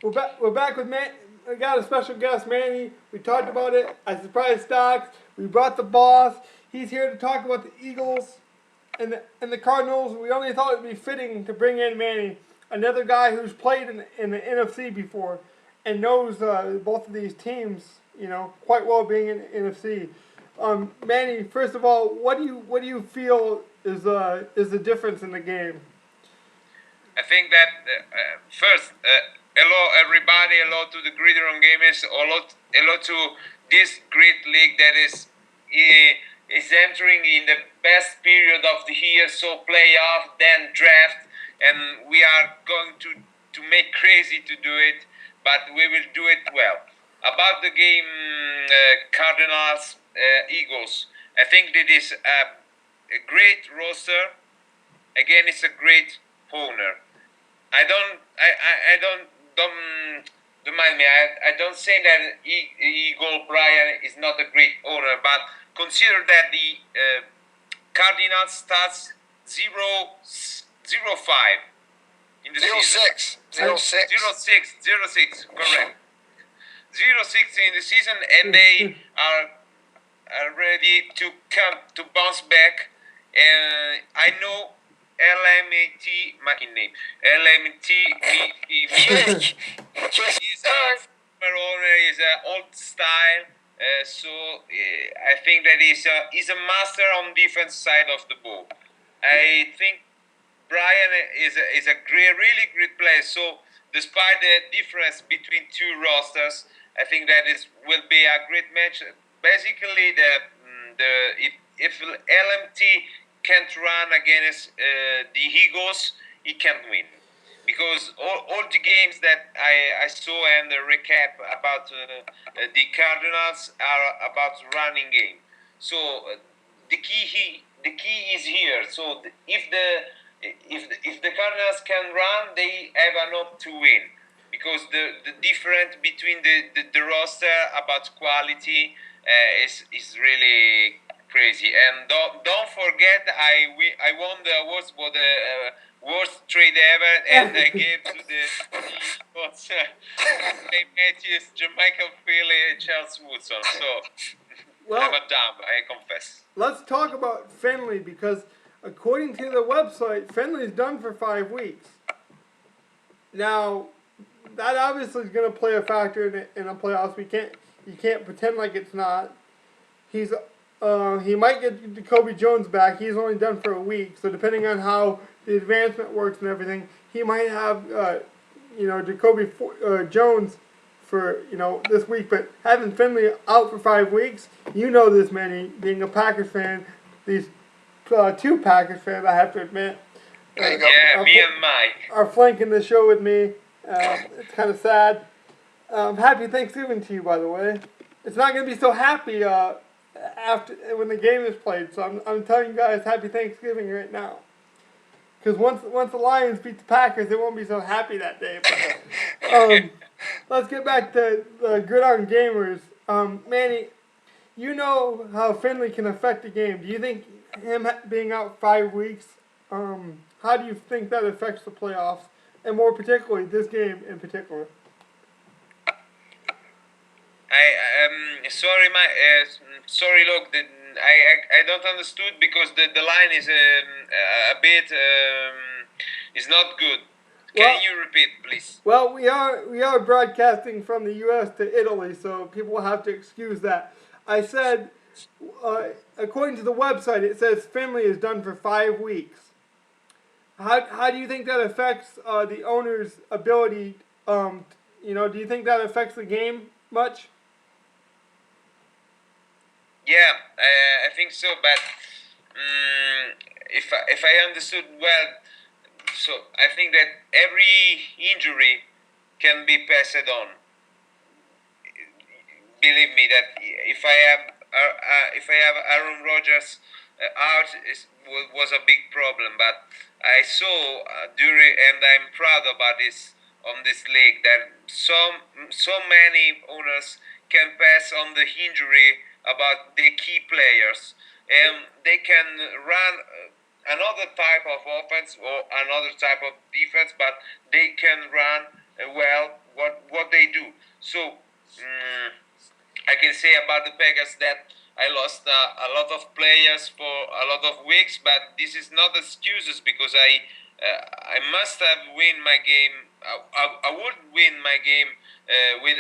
We're back with Man. I got a special guest, Manny. We talked about it. I surprised stocks. We brought the boss. He's here to talk about the Eagles and the Cardinals. We only thought it'd be fitting to bring in Manny, another guy who's played in the NFC before and knows both of these teams, quite well, being in the NFC. Manny, first of all, what do you feel is the difference in the game? I think that first, hello everybody, hello to the Gridiron Gamers, hello to this great league that is entering in the best period of the year, so playoff, then draft, and we are going to make crazy to do it, but we will do it well. About the game, Cardinals, Eagles, I think that is a great roster. Again, it's a great owner. Don't mind me. I don't say that Eagle Brian is not a great owner, but consider that the Cardinals starts 0-5 in the season. 0-6, correct. 0-6 in the season, and they are ready to come to bounce back. And I know LMT, my name. LMT is is an old style. So I think that he's a master on defense side of the ball. I think Brian is a really great player. So despite the difference between two rosters, I think that will be a great match. Basically, if LMT can't run against the Eagles, he can't win. Because all the games that I saw and the recap about the Cardinals are about running game. So the key is here. So if the Cardinals can run, they have enough to win. Because the difference between the roster about quality is really crazy. And don't forget, I won the awards for the worst trade ever, and I gave to the Matthews, Jermichael Philly, Charles Woodson. So I'm a dumb, I confess. Let's talk about Finley, because according to the website, Finley's done for 5 weeks. Now, that obviously is going to play a factor in the playoffs. You can't pretend like it's not. He might get Jacoby Jones back. He's only done for a week, so depending on how the advancement works and everything, he might have Jacoby Jones for this week. But having Finley out for 5 weeks, this, Manny, being a Packers fan, these two Packers fans, I have to admit. Yeah, me and Mike are flanking the show with me. It's kind of sad. Happy Thanksgiving to you, by the way. It's not going to be so happy after when the game is played. So I'm telling you guys, Happy Thanksgiving right now. Because once the Lions beat the Packers, they won't be so happy that day. But, let's get back to the Gridiron Gamers. Manny, you know how Finley can affect the game. Do you think him being out 5 weeks, how do you think that affects the playoffs? And more particularly, this game in particular? Sorry, look, I don't understood because the line is a bit is not good. Can you repeat, please? Well, we are broadcasting from the U.S. to Italy, so people will have to excuse that. I said, according to the website, it says Finley is done for 5 weeks. How do you think that affects the owner's ability? Do you think that affects the game much? Yeah, I think so. But if I understood well, so I think that every injury can be passed on. Believe me that if I have Aaron Rodgers out, was a big problem. But I saw during, and I'm proud about this on this league, that so many owners can pass on the injury about the key players, and they can run another type of offense or another type of defense, but they can run well what they do. So I can say about the Packers that I lost a lot of players for a lot of weeks, but this is not excuses because I must have win my game. I would win my game with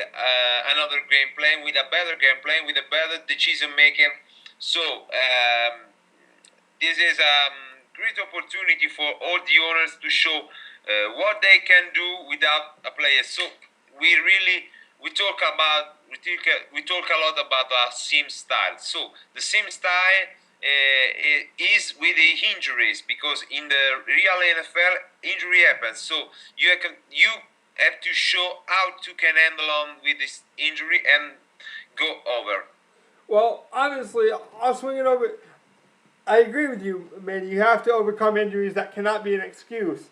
another game plan, with a better game plan, with a better decision making. So this is a great opportunity for all the owners to show what they can do without a player. So we talk about we talk a lot about our sim style. So the sim style is with the injuries because in the real NFL injury happens. So you have to show how to can handle on with this injury and go over. Well, honestly, I'll swing it over. I agree with you, man. You have to overcome injuries. That cannot be an excuse.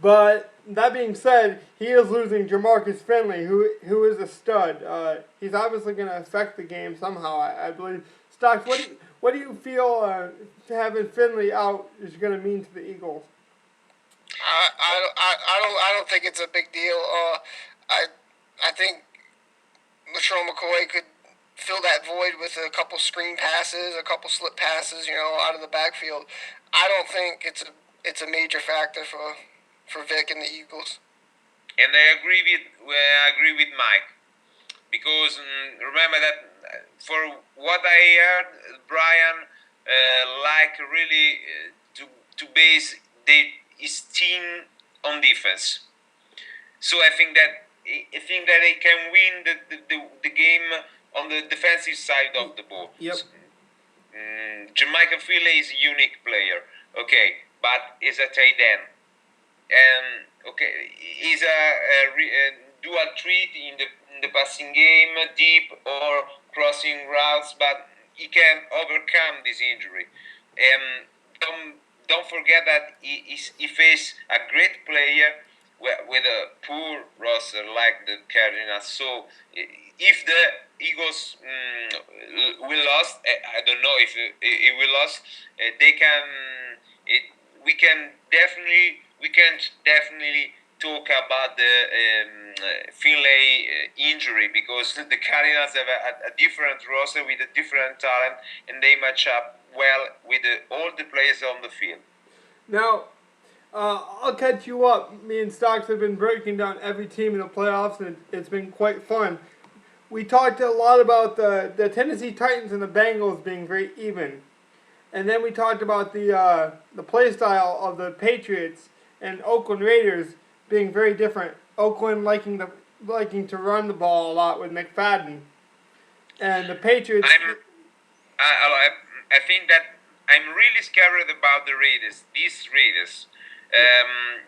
But that being said, he is losing Jamarcus Finley, who is a stud. He's obviously going to affect the game somehow, I believe. Stocks, what do you feel having Finley out is going to mean to the Eagles? I don't think it's a big deal. I think LaShawn McCoy could fill that void with a couple screen passes, a couple slip passes, out of the backfield. I don't think it's a major factor for Vic and the Eagles. And I agree with Mike because remember that for what I heard, Brian like really to base his team on defense. So I think that they can win the game on the defensive side of the ball. Yep. Jamaica Philly is a unique player, okay, but is a tight end. Okay, he's a dual threat in the passing game, deep or crossing routes, but he can overcome this injury. Don't forget that he faced a great player with a poor roster like the Cardinals. So if the Eagles will lose, I don't know if it will lose. They can. We can definitely talk about the Finlay injury because the Cardinals have a different roster with a different talent, and they match up well with all the players on the field. Now, I'll catch you up. Me and Stocks have been breaking down every team in the playoffs, and it's been quite fun. We talked a lot about the Tennessee Titans and the Bengals being very even. And then we talked about the play style of the Patriots and Oakland Raiders being very different. Oakland liking to run the ball a lot with McFadden, and the Patriots. I think that I'm really scared about the Raiders. These Raiders.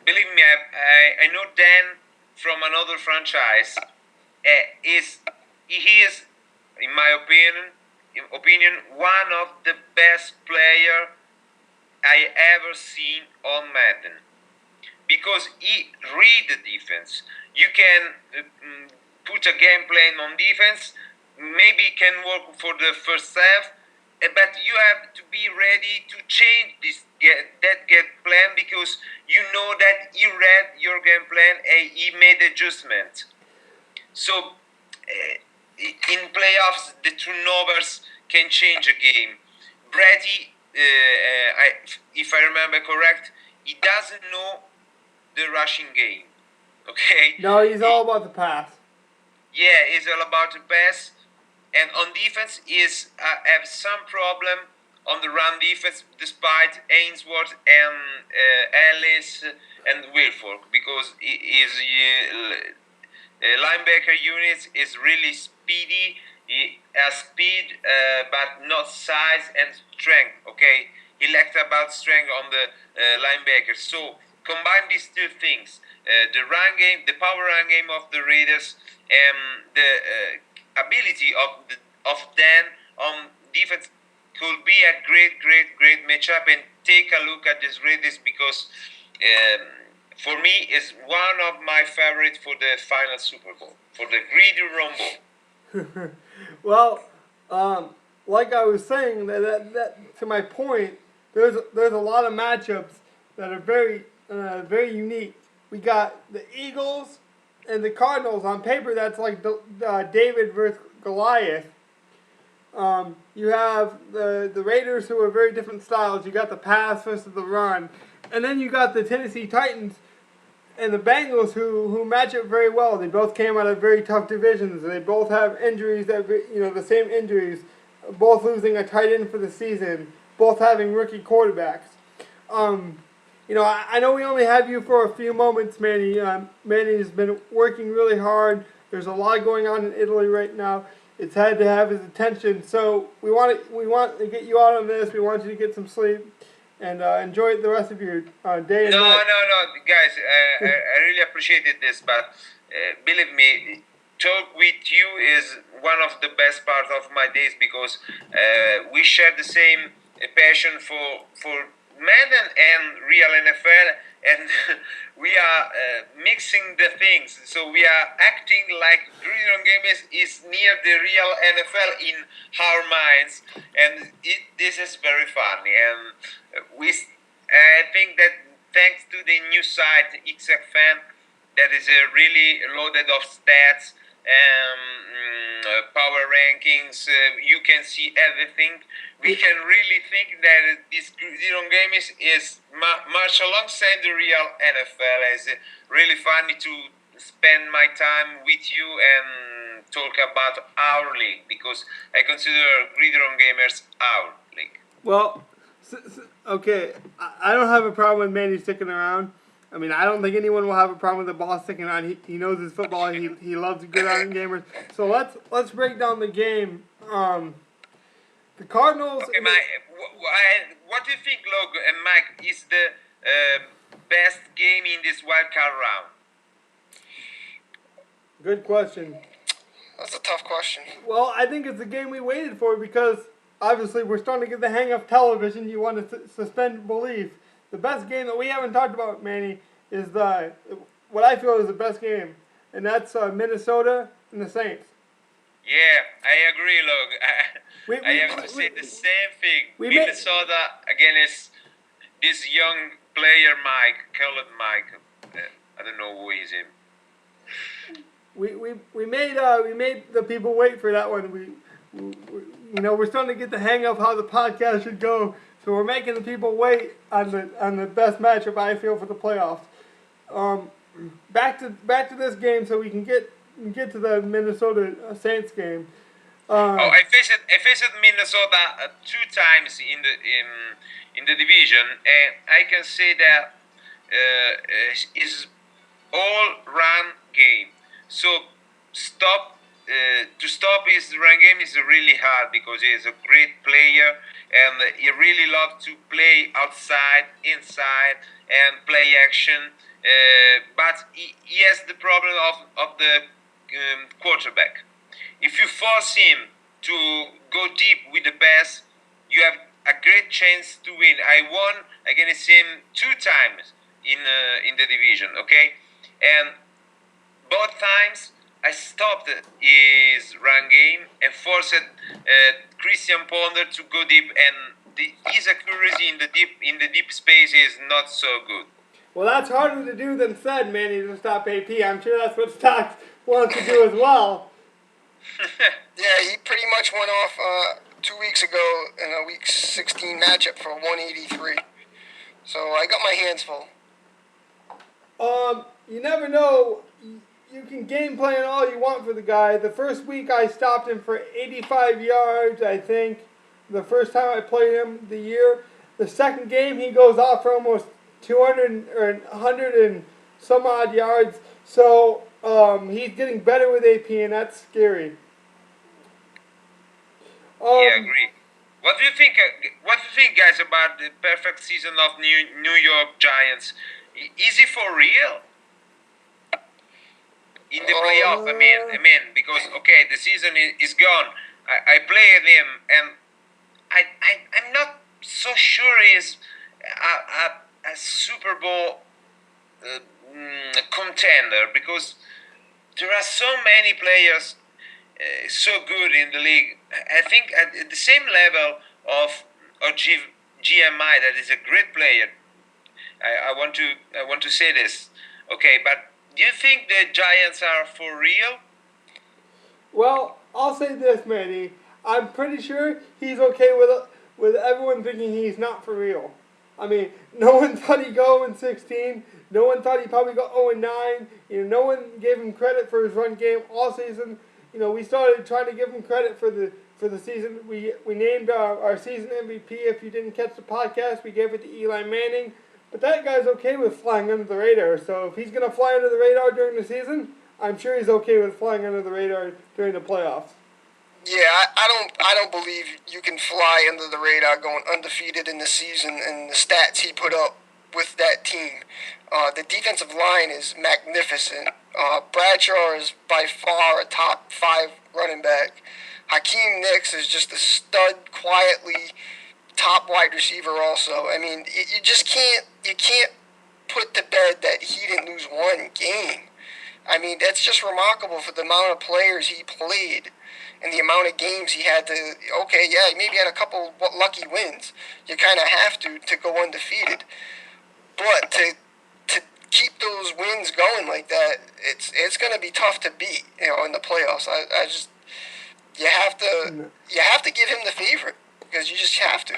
Believe me, I know Dan from another franchise. He is, in my opinion, one of the best player I ever seen on Madden. Because he read the defense. You can put a game plan on defense. Maybe it can work for the first half, but you have to be ready to change that game plan because you know that he read your game plan and he made adjustment. So in playoffs, the turnovers can change a game. Brady, if I remember correct, he doesn't know the rushing game. Okay. No, he's all about the pass. Yeah, it's all about the pass. And on defense, is have some problem on the run defense, despite Ainsworth and Ellis and Wilfork, because his linebacker unit is really speedy. He has speed, but not size and strength. Okay, he lacked about strength on the linebacker. So combine these two things: the run game, the power run game of the Raiders, and the ability of Dan on defense could be a great matchup. And take a look at this Raiders because for me is one of my favorites for the final Super Bowl, for the greedy rumble. Well, like I was saying, that to my point, there's a lot of matchups that are very unique. We got the Eagles and the Cardinals. On paper, that's like David versus Goliath. You have the Raiders, who are very different styles. You got the pass versus the run, and then you got the Tennessee Titans and the Bengals, who match up very well. They both came out of very tough divisions. They both have injuries the same injuries. Both losing a tight end for the season. Both having rookie quarterbacks. I know we only have you for a few moments, Manny. Manny's been working really hard. There's a lot going on in Italy right now. It's had to have his attention. So we want to get you out on this. We want you to get some sleep and enjoy the rest of your day and night. No, guys. I really appreciated this, but believe me, talk with you is one of the best parts of my days because we share the same passion for Madden and real NFL, and we are mixing the things. So we are acting like Gridiron Gamers is near the real NFL in our minds, and this is very funny. And I think that thanks to the new site XFN, that is really loaded of stats. Power rankings, you can see everything. We can really think that this Gridiron Games is much alongside the real NFL. It's really funny to spend my time with you and talk about our league because I consider Gridiron Gamers our league. Well, okay, I don't have a problem with Manny sticking around. I mean, I don't think anyone will have a problem with the boss sticking around. He knows his football. He loves Gridiron Gamers. So let's break down the game. The Cardinals. Okay, what do you think, Logan and Mike, is the best game in this wild card round? Good question. That's a tough question. Well, I think it's the game we waited for because obviously we're starting to get the hang of television. You want to suspend belief. The best game that we haven't talked about, Manny, is what I feel is the best game, and that's Minnesota and the Saints. Yeah, I agree, Logan. I have to say the same thing. Minnesota against this young player, Kellen Mike. I don't know who is him. We made the people wait for that one. We're starting to get the hang of how the podcast should go. So we're making the people wait on the best matchup I feel for the playoffs. Back to this game so we can get to the Minnesota Saints game. I faced Minnesota 2 times in the division, and I can say that it's all run game. So to stop his run game is really hard because he is a great player and he really loves to play outside, inside, and play action. But he has the problem of the quarterback. If you force him to go deep with the pass, you have a great chance to win. I won against him 2 times in the division, okay? And both times I stopped his run game and forced Christian Ponder to go deep, and his accuracy in the deep space is not so good. Well, that's harder to do than said, Manny, to stop AP. I'm sure that's what Stocks wants to do as well. Yeah, he pretty much went off 2 weeks ago in a Week 16 matchup for 183. So I got my hands full. You never know. You can game plan all you want for the guy. The first week I stopped him for 85 yards, I think. The first time I played him the year. The second game he goes off for almost 200 or 100 and some odd yards. So he's getting better with AP, and that's scary. Yeah, I agree. What do you think? What do you think, guys, about the perfect season of New York Giants? Is it for real? In the playoff, I mean, because okay, the season is gone. I played him, and I'm not so sure he's a Super Bowl contender because there are so many players so good in the league. I think at the same level of GMI, that is a great player. I want to say this, okay, but do you think the Giants are for real? Well, I'll say this, Manny. I'm pretty sure he's okay with everyone thinking he's not for real. I mean, no one thought he'd go 0-16. No one thought he'd probably go 0-9. No one gave him credit for his run game all season. We started trying to give him credit for the season. We named our season MVP. If you didn't catch the podcast, we gave it to Eli Manning. But that guy's okay with flying under the radar. So if he's gonna fly under the radar during the season, I'm sure he's okay with flying under the radar during the playoffs. Yeah, I don't believe you can fly under the radar going undefeated in the season and the stats he put up with that team. The defensive line is magnificent. Bradshaw is by far a top 5 running back. Hakeem Nicks is just a stud, quietly top wide receiver also. I mean, you just can't put to bed that he didn't lose one game. I mean, that's just remarkable for the amount of players he played and the amount of games he had to. Okay, yeah, maybe he had a couple lucky wins. You kind of have to go undefeated, but to keep those wins going like that, it's going to be tough to beat. In the playoffs, I just you have to give him the favorite because you just have to.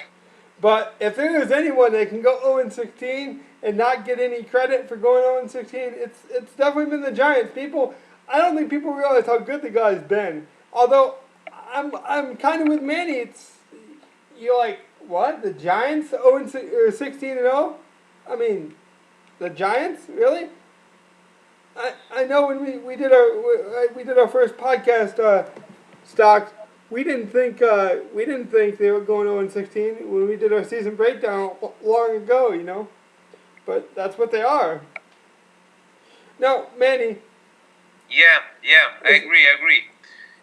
But if there is anyone that can go 0-16 and not get any credit for going 0-16, it's definitely been the Giants. I don't think people realize how good the guy's been. Although I'm kind of with Manny. You're like, what? The Giants 16-0? I mean, the Giants, really? I know when we did our first podcast, Stocks. We didn't think they were going 0-16 when we did our season breakdown long ago, But that's what they are. Now, Manny. Yeah, I agree.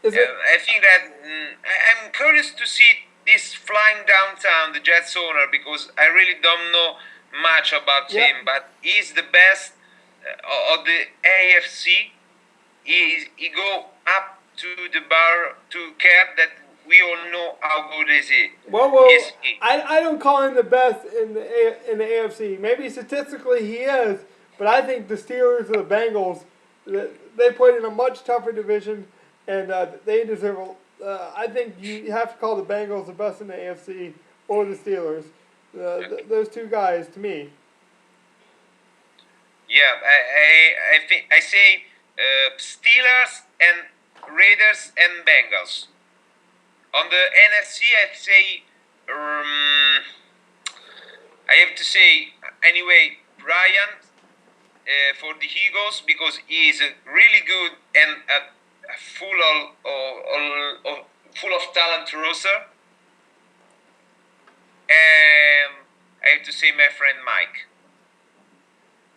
I think that I'm curious to see this flying downtown, the Jets owner, because I really don't know much about him, but he's the best of the AFC. He go up to the bar to cap that we all know how good is he. Well, I don't call him the best in the AFC. Maybe statistically he is, but I think the Steelers or the Bengals, they played in a much tougher division, and they deserve. I think you have to call the Bengals the best in the AFC or the Steelers. Those two guys, to me. Yeah, I think I say Steelers and Raiders and Bengals. On the NFC, I say I have to say anyway Brian for the Eagles because he is really good and full of talent roster. And I have to say my friend Mike.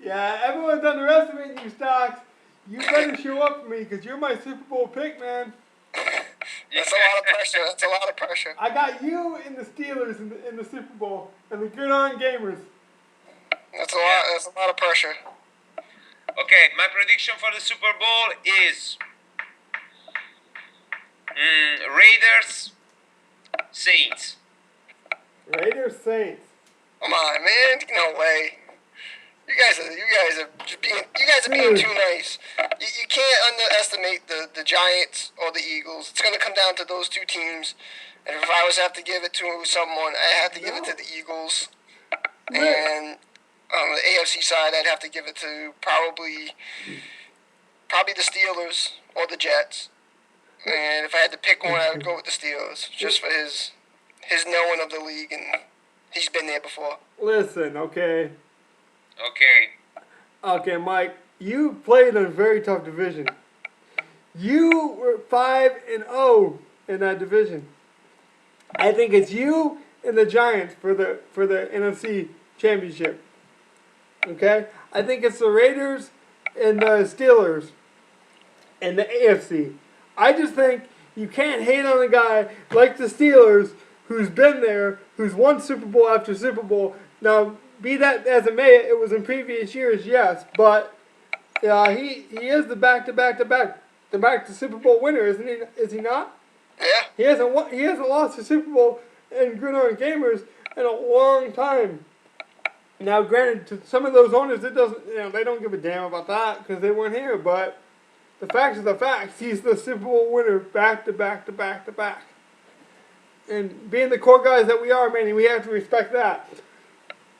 Yeah, everyone's underestimating you, Stocks. You better show up for me because you're my Super Bowl pick, man. That's a lot of pressure. That's a lot of pressure. I got you in the Steelers in the Super Bowl and the Gridiron Gamers. That's a lot. That's a lot of pressure. Okay, my prediction for the Super Bowl is Raiders, Saints. Raiders, Saints. Come on, man. No way. You guys are being too nice. You can't underestimate the Giants or the Eagles. It's going to come down to those two teams. And if I was to have to give it to someone, I have to give it to the Eagles. And on the AFC side, I'd have to give it to probably the Steelers or the Jets. And if I had to pick one, I would go with the Steelers, just for his knowing of the league, and he's been there before. Listen, okay. Okay, Mike, you played in a very tough division. You were 5-0 in that division. I think it's you and the Giants for the NFC Championship. Okay? I think it's the Raiders and the Steelers and the AFC. I just think you can't hate on a guy like the Steelers who's been there, who's won Super Bowl after Super Bowl. Now, be that as it may, it was in previous years, yes, but he is the back to Super Bowl winner, isn't he? Is he not? Yeah. He hasn't lost a Super Bowl in Gridiron Gamers in a long time. Now, granted, to some of those owners, it doesn't, they don't give a damn about that because they weren't here. But the facts are the facts. He's the Super Bowl winner back to back to back to back. And being the core guys that we are, Manny, we have to respect that.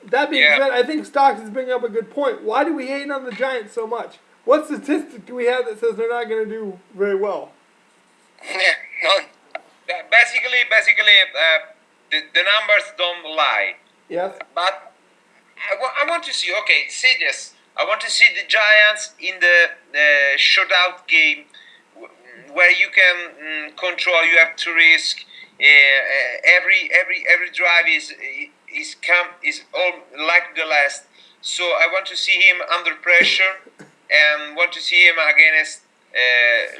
That being Yeah. said, I think Stocks is bringing up a good point. Why do we hate on the Giants so much? What statistic do we have that says they're not going to do very well? Yeah, none. Basically, the numbers don't lie. Yes. But I want to see. Okay, say this. I want to see the Giants in the shootout game where you can control. You have to risk. Every drive is all like the last. So I want to see him under pressure and want to see him against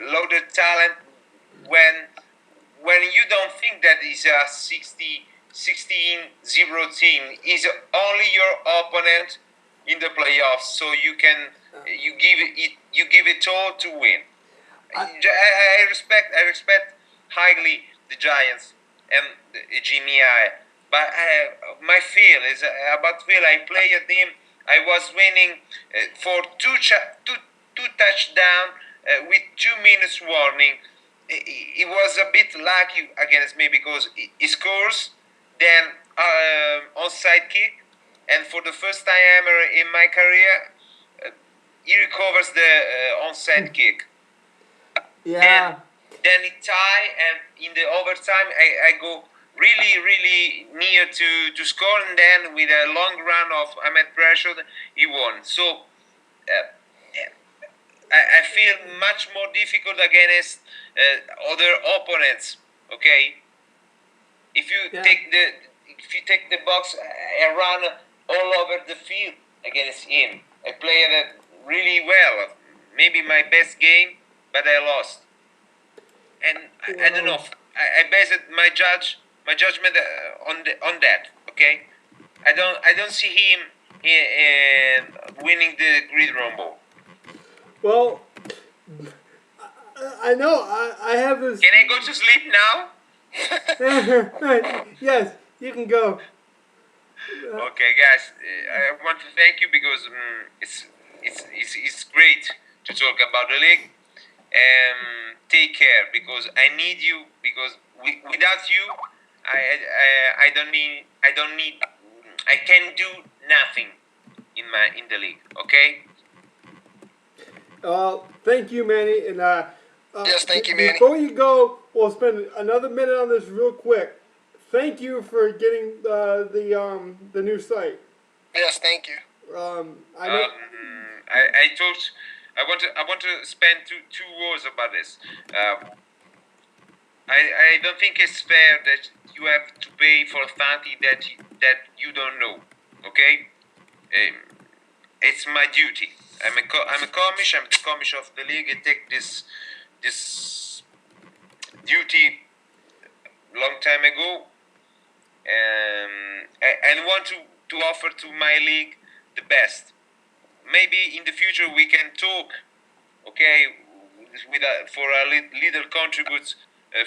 loaded talent when you don't think that is a 16-0 team, is only your opponent in the playoffs, so you can you give it all to win. I respect highly the Giants and Jimmy I, but my feel is about Phil. I play a team. I was winning for two touchdown with 2 minutes warning. It was a bit lucky against me because he scores, then onside kick, and for the first time ever in my career, he recovers the onside kick. Yeah. Then it tie, and in the overtime, I go really near to score, and then with a long run of Ahmed Pressure, he won. So I feel much more difficult against other opponents. Okay, if you take the box, I run all over the field against him. I played it really well. Maybe my best game, but I lost. And I don't know. I based my judgment on that. Okay, I don't see him winning the Grid Rumble. Well, I know. I have this. Can I go to sleep now? Yes, you can go. Okay, guys, I want to thank you because it's great to talk about the league. Take care because I need you because without you, I don't need I can do nothing in the league. Okay. Thank you, Manny. And Yes, thank you, Manny. Before you go, we'll spend another minute on this real quick. Thank you for getting the new site. Yes, thank you. I thought I want to spend two words about this. I don't think it's fair that you have to pay for something that you don't know. Okay, it's my duty. I'm a commish. I'm the commish of the league. I take this duty long time ago, and I want to offer to my league the best. Maybe in the future we can talk, okay, for a little contributes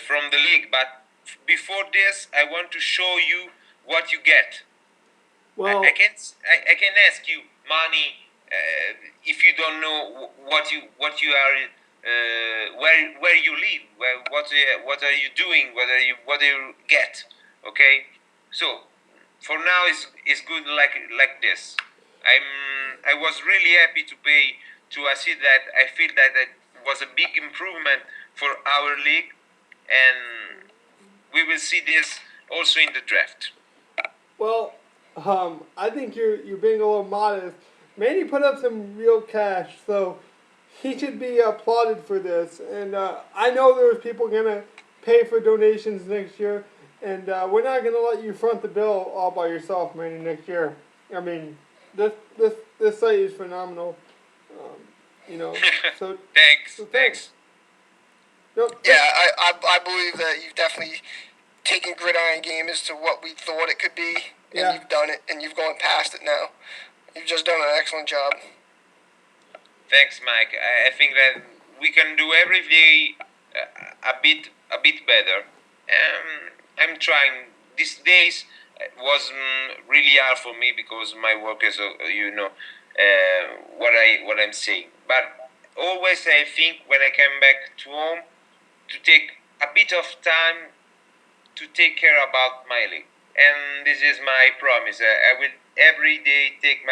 from the league. But before this, I want to show you what you get. Well, I can ask you money if you don't know what you are, where you live, what are you doing, what do you get, okay? So for now it's good like this. I was really happy to pay to assist that. I feel that was a big improvement for our league, and we will see this also in the draft. well, I think you're being a little modest. Manny put up some real cash, so he should be applauded for this. And I know there's people gonna pay for donations next year, and we're not gonna let you front the bill all by yourself, Manny, next year. I mean, this site is phenomenal. So Thanks. Nope. Yeah, I believe that you've definitely taken Gridiron Game as to what we thought it could be, and Yeah. you've done it, and you've gone past it now. You've just done an excellent job. Thanks, Mike. I think that we can do every day a bit better. I'm trying these days. was really hard for me because my work is, what I'm saying. But always I think when I come back to home to take a bit of time to take care about my league, and this is my promise. I will every day take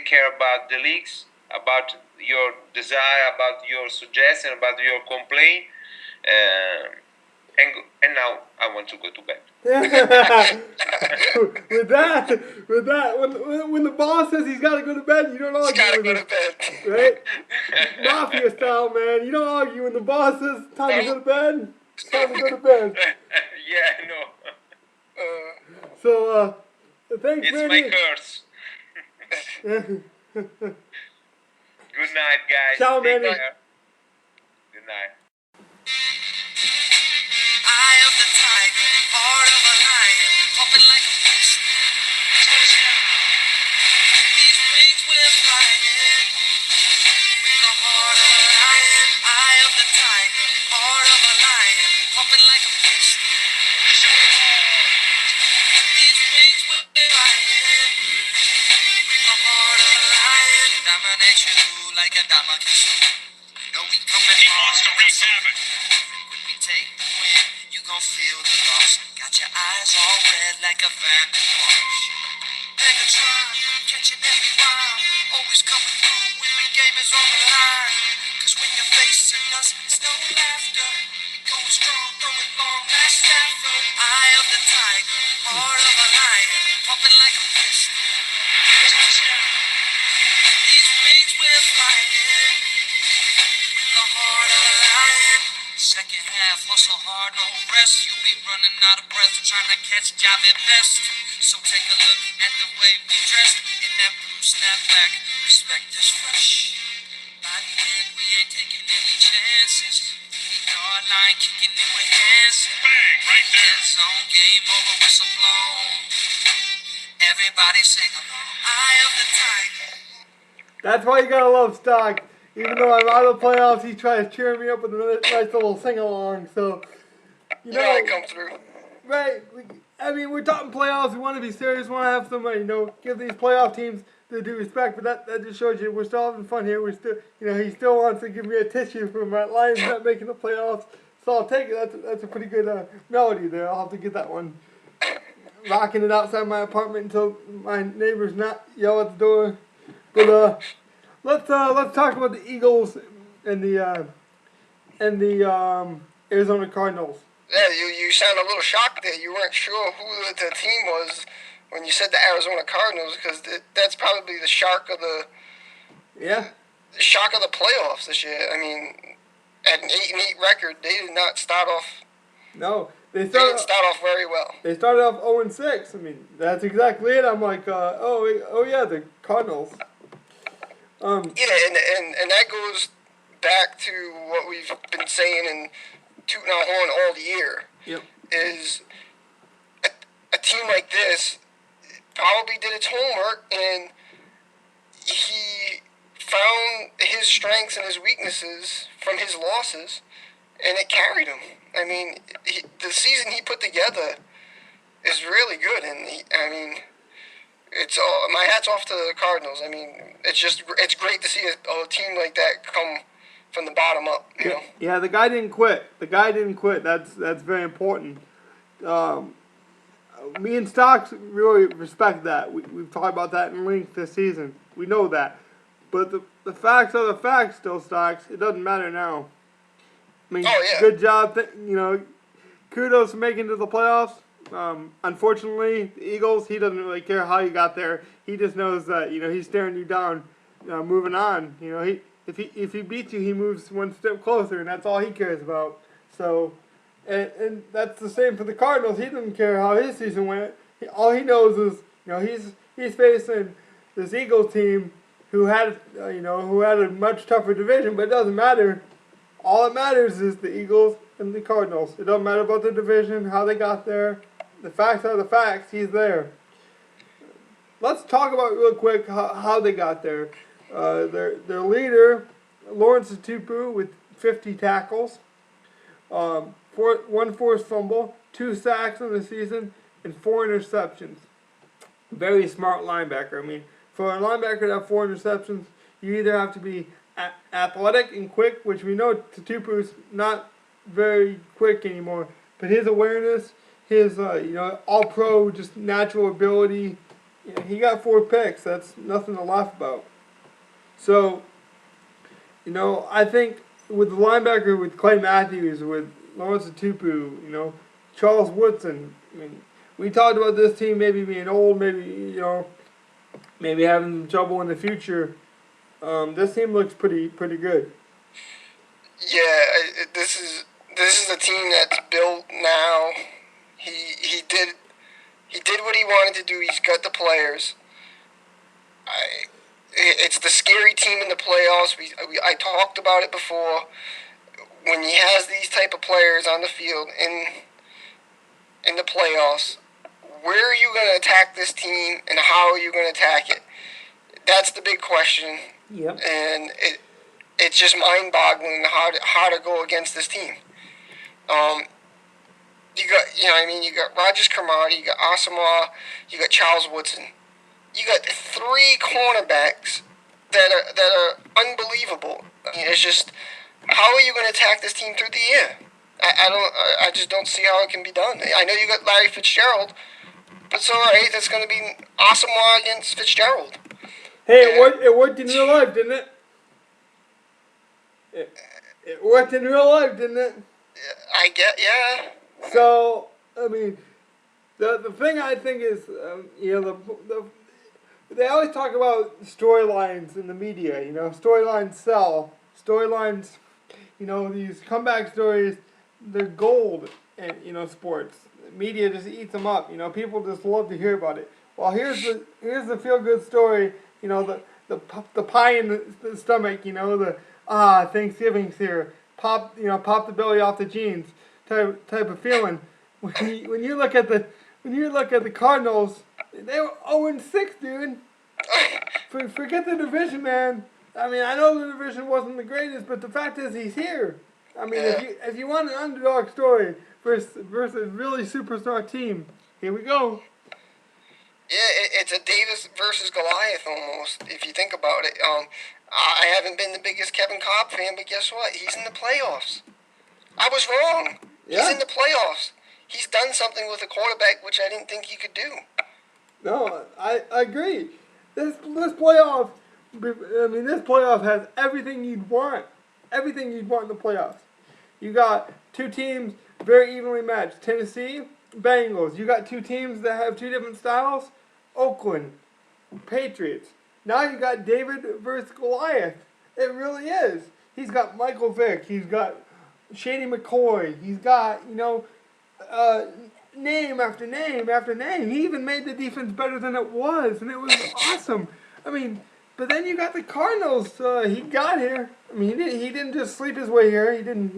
care about the leagues, about your desire, about your suggestion, about your complaint, and now I want to go to bed. with that, when the boss says he's got to go to bed, you don't Just argue gotta with go him, to bed. right? Mafia style, man. You don't argue when the boss says time to go to bed. It's time to go to bed. Yeah, I know. So, thanks, It's man. my curse. Good night, guys. Ciao, Take Manny. care. Good night. Eye of the tiger, heart of a lion, pumping like a piston. These wings we're flying. With the heart of a lion, eye of the tiger, heart of a lion, pumping like a piston. These wings we're flying. With the heart of a lion, dominate you like a Damakisu. No, we coming hard. To wreak havoc. When we take the win, you gon' feel the loss. Got your eyes all red like a Van de Bosch. Megatron, catching every rhyme. Always coming through when the game is on the line. Cause when you're facing us, it's no laughter. We going strong, throwing long, last effort. Eye of the tiger, heart of a lion, pumping like a piston. These wings we're flying. The heart of a lion. Second half, hustle hard, no rest. You'll be running out of breath trying to catch Javid best. So take a look at the way we dressed in that blue snapback. Respect is fresh. By the end, we ain't taking any chances. Yard line kicking it with hands. Bang, right there. Zone game over, whistle blown. Everybody sing along. Eye of the tiger. That's why you gotta love Stock. Even though I'm out of the playoffs, he tries to cheer me up with a nice little sing along. So, you You know know, I come through. right? I mean, we're talking playoffs. We want to be serious. We want to have some, give these playoff teams the due respect. But that just shows you we're still having fun here. We're still, he still wants to give me a tissue for my Lions not making the playoffs. So I'll take it. That's a pretty good melody there. I'll have to get that one. Rocking it outside my apartment until my neighbors not yell at the door. But let's talk about the Eagles and the Arizona Cardinals. Yeah, you sound a little shocked there. You weren't sure who the team was when you said the Arizona Cardinals, because that's probably the shark of the playoffs this year. I mean, at an 8-8 record, they did not start off. No, They didn't start off very well. They started off 0-6. I mean, that's exactly it. I'm like, oh yeah, the Cardinals. Yeah, and that goes back to what we've been saying and tooting our horn all year. Yep. Is a team like this probably did its homework, and he found his strengths and his weaknesses from his losses, and it carried him. I mean, the season he put together is really good, and it's all, my hat's off to the Cardinals. I mean, it's great to see a team like that come from the bottom up. You know. Yeah, the guy didn't quit. That's very important. Me and Stocks really respect that. We've talked about that in length this season. We know that. But the facts are the facts still, Stocks. It doesn't matter now. I mean, Good job. Kudos for making it to the playoffs. Unfortunately, the Eagles, he doesn't really care how you got there. He just knows that, he's staring you down, moving on. If he beats you, he moves one step closer, and that's all he cares about. So, and that's the same for the Cardinals. He doesn't care how his season went. All he knows is, he's facing this Eagles team who had a much tougher division, but it doesn't matter. All that matters is the Eagles and the Cardinals. It doesn't matter about the division, how they got there. The facts are the facts. He's there. Let's talk about real quick how they got there. Their leader, Lawrence Tupu, with 50 tackles, one forced fumble, 2 sacks in the season, and 4 interceptions. Very smart linebacker. I mean, for a linebacker to have 4 interceptions, you either have to be athletic and quick, which we know Tupu's not very quick anymore, but his awareness, his all-pro, just natural ability, he got 4 picks. That's nothing to laugh about. So, I think with the linebacker, with Clay Matthews, with Lawrence Tupu, Charles Woodson, I mean, we talked about this team maybe being old, maybe having trouble in the future. This team looks pretty good. Yeah, this is a team that's built now. He did what he wanted to do. He's got the players. It's the scary team in the playoffs. I talked about it before. When he has these type of players on the field in the playoffs, where are you going to attack this team, and how are you going to attack it? That's the big question. Yep. And it's just mind-boggling how to go against this team. You got Rogers Cromartie, you got Asamoah, you got Charles Woodson. You got 3 cornerbacks that are unbelievable. I mean, it's just, how are you going to attack this team through the air? I just don't see how it can be done. I know you got Larry Fitzgerald, but it's all right. That's going to be Asamoah against Fitzgerald. Hey, it worked in real life, didn't it? It worked in real life, didn't it? Yeah. So, I mean, the thing I think is, they always talk about storylines in the media. Storylines sell. Storylines, these comeback stories, they're gold in sports. Media just eats them up. People just love to hear about it. Well, here's the feel good story. The pie in the stomach. Thanksgiving's here. Pop the belly off the jeans type of feeling. When you look at the Cardinals, they were 0-6, dude. Forget the division, man. I mean, I know the division wasn't the greatest, but the fact is he's here. I mean, if you want an underdog story versus a really superstar team, here we go. Yeah, it's a Davis versus Goliath almost, if you think about it. I haven't been the biggest Kevin Cobb fan, but guess what? He's in the playoffs. I was wrong. Yeah. He's in the playoffs. He's done something with a quarterback which I didn't think he could do. No, I agree. This playoff, this playoff has everything you'd want. Everything you'd want in the playoffs. You got 2 teams very evenly matched. Tennessee, Bengals. You got 2 teams that have 2 different styles. Oakland, Patriots. Now you got David versus Goliath. It really is. He's got Michael Vick. He's got Shady McCoy. He's got, name after name after name. He even made the defense better than it was, and it was awesome. I mean, but then you got the Cardinals. He got here. I mean, he didn't just sleep his way here. He didn't,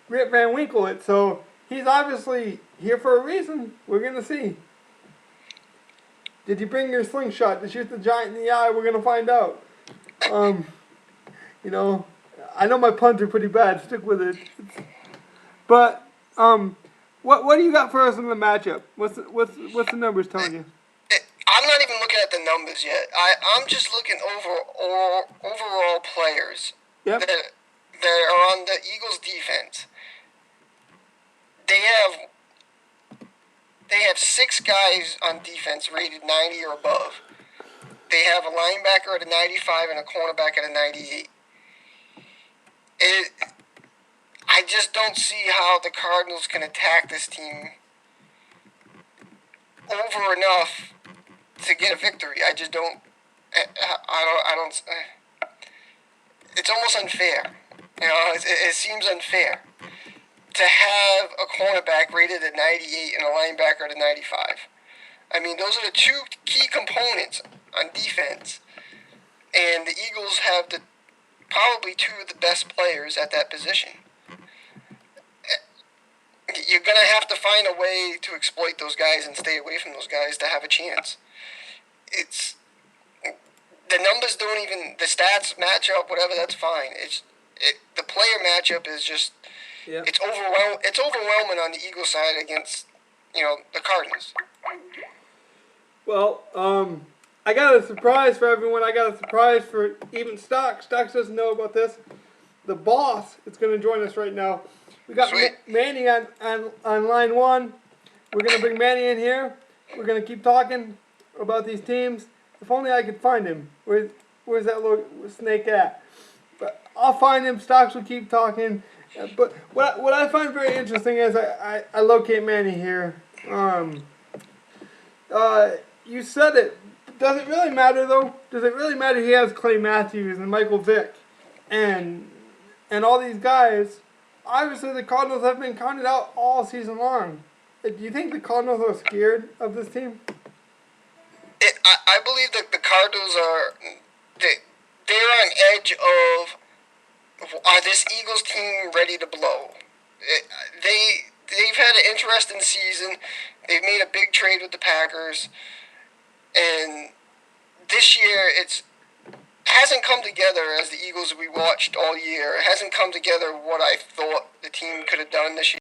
Rip Van Winkle it. So he's obviously here for a reason. We're going to see. Did you bring your slingshot to shoot the giant in the eye? We're going to find out. I know my puns are pretty bad. Stick with it. But, what do you got for us in the matchup? What's the numbers telling you? I'm not even looking at the numbers yet. I'm just looking overall players Yep. that are on the Eagles defense. They have 6 guys on defense rated 90 or above. They have a linebacker at a 95 and a cornerback at a 98. I just don't see how the Cardinals can attack this team over enough to get a victory. I just don't. I don't. It's almost unfair. It seems unfair to have a cornerback rated at 98 and a linebacker at a 95. I mean, those are the 2 key components on defense, and the Eagles have probably 2 of the best players at that position. You're going to have to find a way to exploit those guys and stay away from those guys to have a chance. The numbers don't even, the stats match up, whatever, that's fine. The player matchup is just, it's overwhelming on the Eagles side against the Cardinals. Well, I got a surprise for everyone. I got a surprise for even Stocks. Stocks doesn't know about this. The boss is going to join us right now. We got Sweet. Manny on line one. We're going to bring Manny in here. We're going to keep talking about these teams. If only I could find him. Where's that little snake at? But I'll find him. Stocks will keep talking. But what I find very interesting is I locate Manny here. You said it. Does it really matter though? Does it really matter? He has Clay Matthews and Michael Vick, and all these guys. Obviously, the Cardinals have been counted out all season long. Do you think the Cardinals are scared of this team? I believe that the Cardinals they're on edge of, are this Eagles team ready to blow? They've had an interesting season. They've made a big trade with the Packers, and this year it hasn't come together as the Eagles we watched all year. It hasn't come together what I thought the team could have done this year.